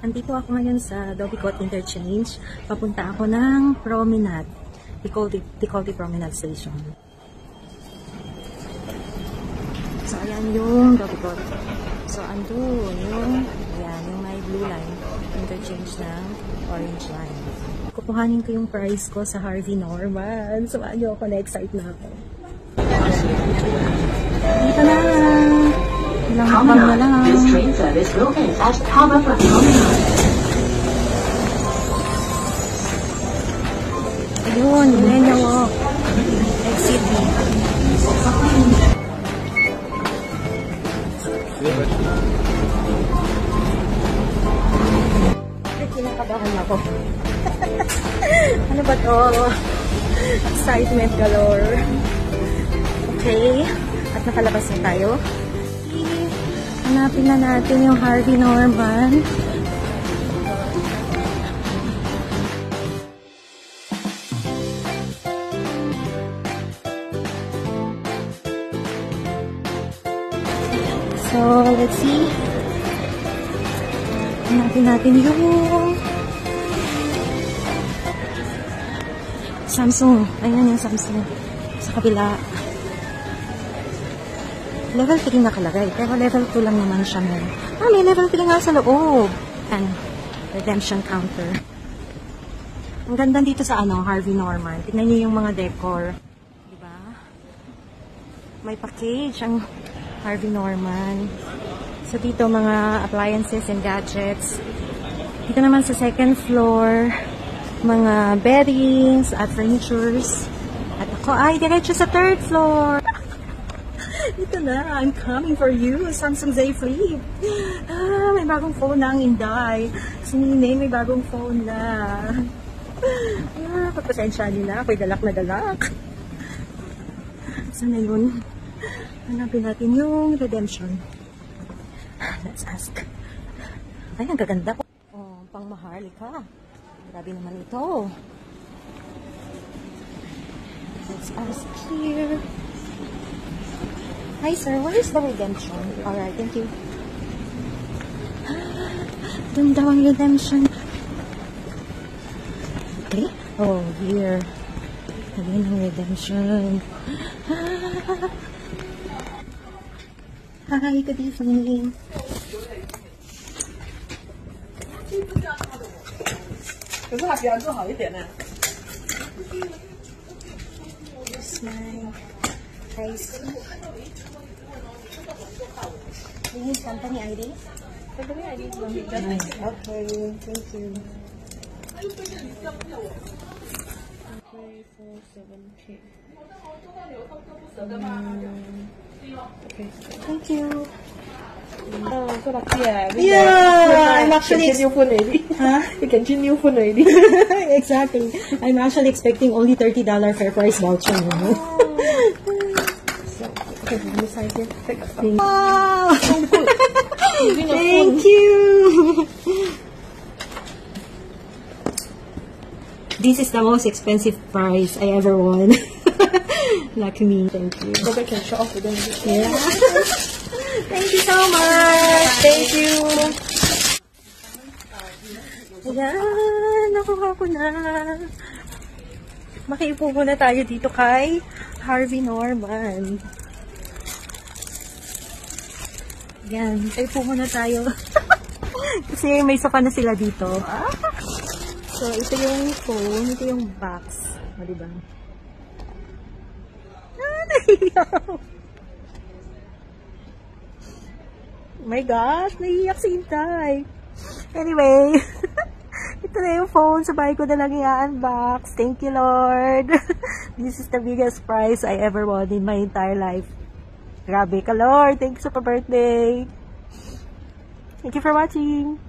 Andito ako ngayon sa Dobicot Interchange. Papunta ako ng Promenade. Ticolti Promenade Station. So, ayan yung Dobicot. So, andun yung may blue line. Interchange ng orange line. Kukuhanin ko yung price ko sa Harvey Norman. So, ayoko, na-excite na ako. Dito na! Ilang hakbang na lang. This train service will end at Harbourfront Promenade. Ayun, Millennia Walk. Exit B. Kinakabahan ako. Ano ba to? Excitement galore. Okay. At nakalabas na tayo. Hanapin na natin yung Harvey Norman. So, let's see. Hanapin natin yung Samsung. Ayan yung Samsung. Sa kabila. Level 3 nakalagay. Pero level 2 lang naman siya ngayon. Ah, may level 3 nga sa loob. And redemption counter. Ang ganda dito sa Harvey Norman. Tignan niyo yung mga decor. Diba? May package ang Harvey Norman. So dito mga appliances and gadgets. Dito naman sa second floor, mga beddings at furnitures. At ako ay diretso sa third floor. Ito na, I'm coming for you, Samsung Z Flip. Ah, may bagong phone na ang Inday. Si Nene, may bagong phone na. Ah, pagpasensya nila, ako'y dalak na dalak. Saan na yun? Hanapin natin yung redemption. Let's ask. Ay, ang gaganda. Oh, pang Maharlika. Grabe naman ito. Let's ask here. Hi sir, where is the redemption? Alright, thank you. Dun daw ang redemption. Okay. Oh, here. Again ang redemption. Hi, good evening. Here's my price. Do you need company ID? Company ID is okay, thank you. Okay, 470. Okay, thank you. So lucky yeah, I'm actually new phone already. Huh? You can choose new phone already. Exactly. I'm actually expecting only $30 fair price voucher. You know? Okay, this side here. Take a Wow! Thank you! This is the most expensive prize I ever won. Lucky me. Thank you. Go back and show off with them. Yeah. Thank you so much. Thank you. Ayan, nakuha ko na. Makiupo muna tayo dito kay Harvey Norman. Ayan, makiupo muna tayo. Kasi may sofa na sila dito. So, ito yung phone, ito yung box. O, diba? Ah, nahiyak. Oh my gosh, nahiyak si Intay. Anyway, ito na yung phone. Sa bahay ko na lang i-unbox. Thank you, Lord. This is the biggest prize I ever won in my entire life. Grabe ka, Lord. Thank you sa pa-birthday. Thank you for watching.